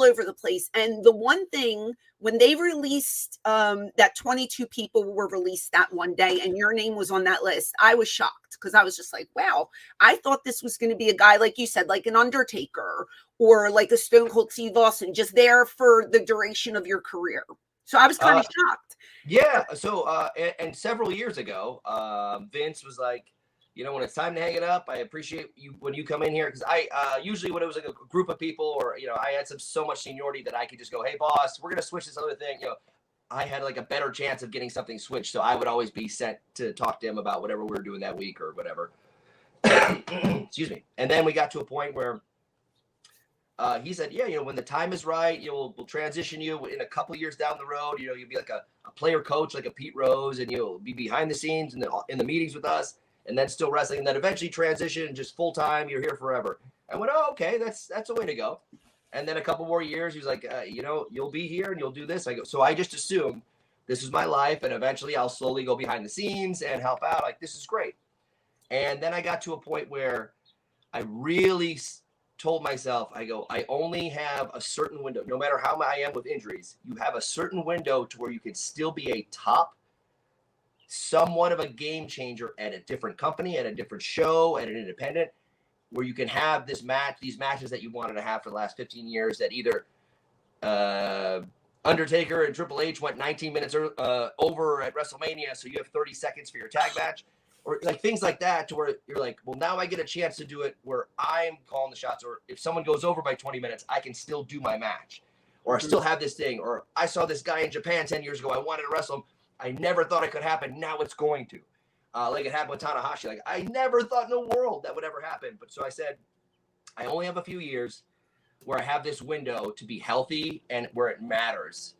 all over the place. And the one thing, when they released that 22 people were released that one day and your name was on that list, I was shocked because I was just like, wow, I thought this was going to be a guy, like you said, like an Undertaker or like a Stone Cold Steve Austin, just there for the duration of your career. So I was kind of shocked. Yeah. So, and several years ago, Vince was like, you know, when it's time to hang it up, I appreciate you when you come in here. Cause I, usually when it was like a group of people or, you know, I had so much seniority that I could just go, hey boss, we're going to switch this other thing. You know, I had like a better chance of getting something switched. So I would always be sent to talk to him about whatever we were doing that week or whatever. Excuse me. And then we got to a point where, he said, yeah, you know, when the time is right, you know, we'll transition you in a couple years down the road. You know, you'll be like a player coach, like a Pete Rose, and you'll be behind the scenes and in the meetings with us, and then still wrestling, and then eventually transition just full time. You're here forever. I went, oh, okay, that's a way to go. And then a couple more years, he was like, you know, you'll be here and you'll do this. I go, so I just assumed this is my life, and eventually I'll slowly go behind the scenes and help out. Like, this is great. And then I got to a point where I really told myself, I go, I only have a certain window. No matter how I am with injuries, you have a certain window to where you can still be a top, somewhat of a game changer at a different company, at a different show, at an independent, where you can have these matches that you wanted to have for the last 15 years that either Undertaker and Triple H went 19 minutes over at WrestleMania, so you have 30 seconds for your tag match, or like things like that, to where you're like, well, now I get a chance to do it where I'm calling the shots, or if someone goes over by 20 minutes, I can still do my match, or I still have this thing, or I saw this guy in Japan 10 years ago, I wanted to wrestle him, I never thought it could happen, now it's going to. Like it happened with Tanahashi. Like, I never thought in the world that would ever happen. But so I said, I only have a few years where I have this window to be healthy and where it matters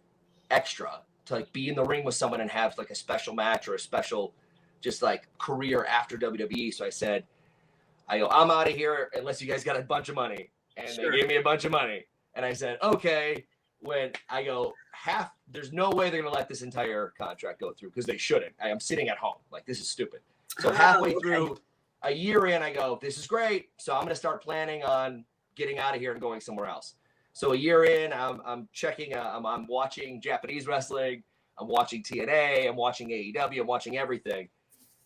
extra to like be in the ring with someone and have like a special match or a special just like career after WWE. So I said, I'm out of here unless you guys got a bunch of money. And They gave me a bunch of money. And I said, okay. When I go there's no way they're going to let this entire contract go through because they shouldn't. I am sitting at home. Like, this is stupid. So halfway through, a year in, I go, this is great. So I'm going to start planning on getting out of here and going somewhere else. So a year in, I'm checking, I'm watching Japanese wrestling. I'm watching TNA. I'm watching AEW. I'm watching everything.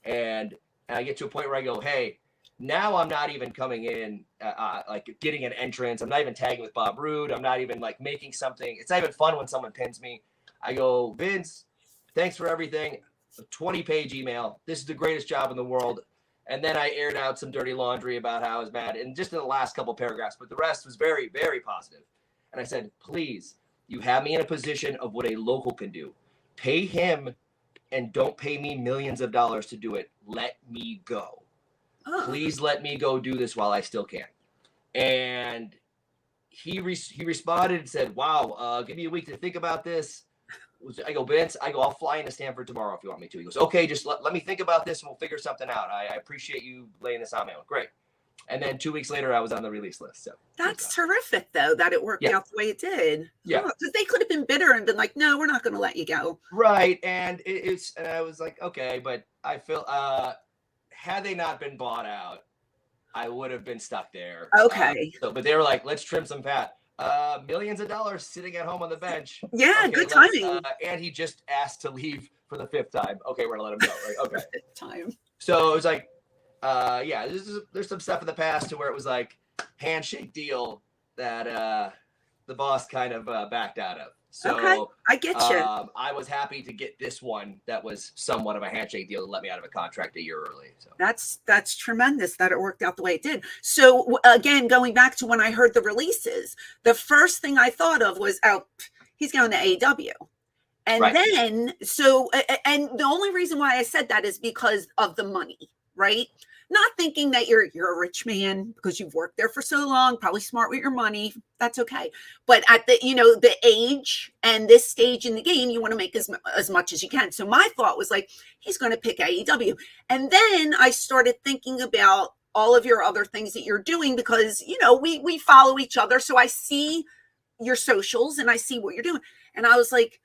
And I get to a point where I go, hey, now I'm not even coming in, like getting an entrance. I'm not even tagging with Bob Roode. I'm not even like making something. It's not even fun when someone pins me. I go, Vince, thanks for everything. A 20-page email. This is the greatest job in the world. And then I aired out some dirty laundry about how I was mad. And just in the last couple of paragraphs, but the rest was very, very positive. And I said, please, you have me in a position of what a local can do. Pay him and don't pay me millions of dollars to do it. Let me go. Please let me go do this while I still can. And he responded and said, wow, give me a week to think about this. I go, Vince, I'll fly into Stanford tomorrow if you want me to. He goes, okay, just let me think about this and we'll figure something out. I appreciate you laying this on me. I went, great. And then 2 weeks later, I was on the release list. So that's terrific, though, that it worked out the way it did. Yeah. Because they could have been bitter and been like, no, we're not going to let you go. Right. And and I was like, okay, but I feel, had they not been bought out, I would have been stuck there. Okay. But they were like, let's trim some fat. Millions of dollars sitting at home on the bench. Yeah, okay, good timing. And he just asked to leave for the 5th time. Okay, we're gonna let him go. Right? Okay. 5th time. So it was like, there's some stuff in the past to where it was like handshake deal that the boss kind of backed out of. So okay, I get you. I was happy to get this one that was somewhat of a handshake deal to let me out of a contract a year early. So that's tremendous that it worked out the way it did. So again, going back to when I heard the releases, the first thing I thought of was, he's going to AEW. And then, and the only reason why I said that is because of the money, right? Not thinking that you're a rich man because you've worked there for so long, probably smart with your money. That's okay. But at the age and this stage in the game, you want to make as much as you can. So my thought was like, he's going to pick AEW. And then I started thinking about all of your other things that you're doing because, we follow each other. So I see your socials and I see what you're doing. And I was like,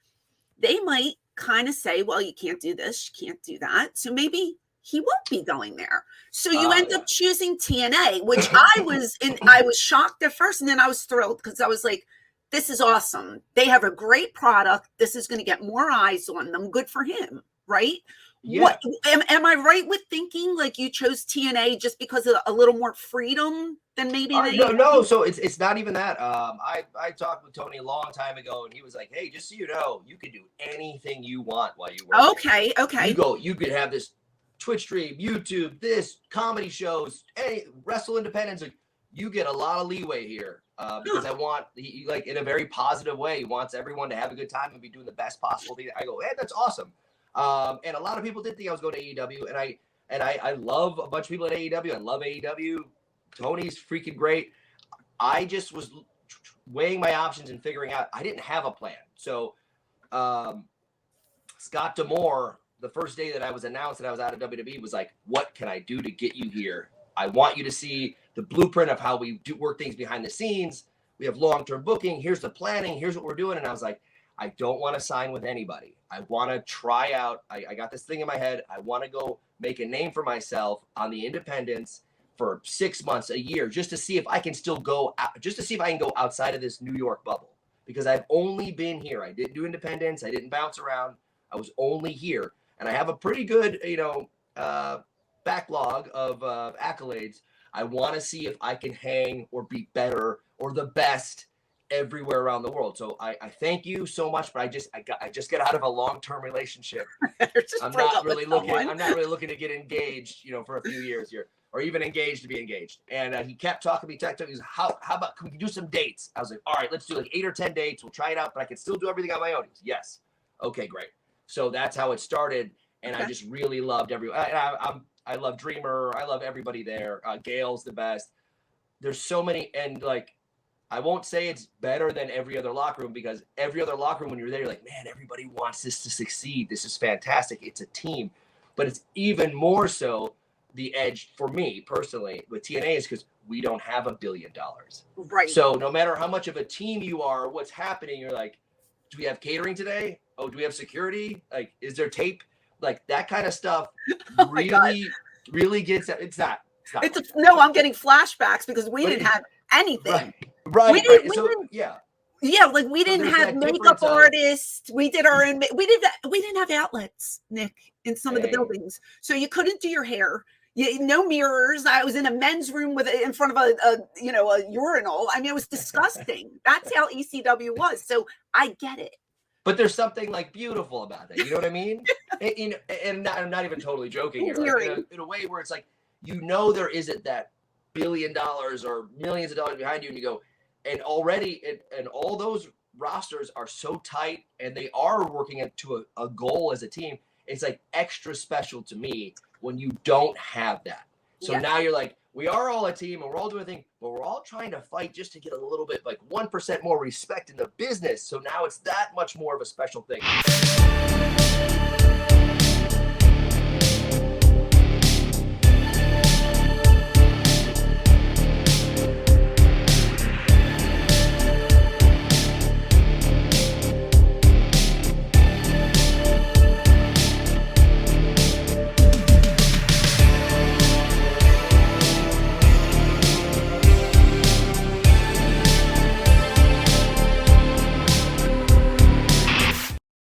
they might kind of say, well, you can't do this, you can't do that. So maybe he won't be going there. So you end up choosing TNA, which I was shocked at first. And then I was thrilled because I was like, this is awesome. They have a great product. This is going to get more eyes on them. Good for him, right? Yeah. What am I right with thinking like you chose TNA just because of a little more freedom than maybe no. So it's not even that. I talked with Tony a long time ago, and he was like, "Hey, just so you know, you can do anything you want while you work. Okay. You could have this Twitch stream, YouTube, this comedy shows, any wrestle independence. Like, you get a lot of leeway here because I want like in a very positive way. He wants everyone to have a good time and be doing the best possible thing." I go, "Hey, that's awesome." And a lot of people did think I was going to AEW, and I love a bunch of people at AEW. I love AEW. Tony's freaking great. I just was weighing my options and figuring out I didn't have a plan. So Scott D'Amore, the first day that I was announced that I was out of WWE, was like, "What can I do to get you here? I want you to see the blueprint of how we do work things behind the scenes. We have long-term booking. Here's the planning. Here's what we're doing." And I was like, I don't want to sign with anybody. I want to try out. I got this thing in my head. I want to go make a name for myself on the independents for 6 months, a year, just to see if I can still go out, just to see if I can go outside of this New York bubble, because I've only been here. I didn't do independents. I didn't bounce around. I was only here, and I have a pretty good, backlog of accolades. I want to see if I can hang or be better or the best everywhere around the world. So I thank you so much, but I just got out of a long-term relationship. I'm not really looking to get engaged, for a few years here, or even engaged to be engaged. And he kept talking to me, he was, how about, can we do some dates? I was like, all right, let's do like 8 or 10 dates. We'll try it out, but I can still do everything on my own. He goes, yes. Okay, great. So that's how it started. And I just really loved everyone. I love Dreamer. I love everybody there. Gail's the best. There's so many, and like, I won't say it's better than every other locker room, because every other locker room, when you're there, you're like, man, everybody wants this to succeed. This is fantastic. It's a team. But it's even more so the edge for me personally with TNA is because we don't have $1 billion. Right. So no matter how much of a team you are, what's happening, you're like, do we have catering today? Oh, do we have security? Like, is there tape? Like, that kind of stuff really gets, no, I'm getting flashbacks because we didn't have anything. Right. We didn't have makeup artists. We didn't have outlets, Nick, in some of the buildings. So you couldn't do your hair. No mirrors. I was in a men's room in front of a urinal. I mean, it was disgusting. That's how ECW was. So I get it. But there's something like beautiful about that. You know what I mean? And I'm not even totally joking here. Like, in a way where it's like, there isn't that $1 billion or millions of dollars behind you, and you go, and already, and all those rosters are so tight, and they are working to a goal as a team. It's like extra special to me when you don't have that. So now you're like, we are all a team, and we're all doing a thing, but we're all trying to fight just to get a little bit, like 1% more respect in the business. So now it's that much more of a special thing.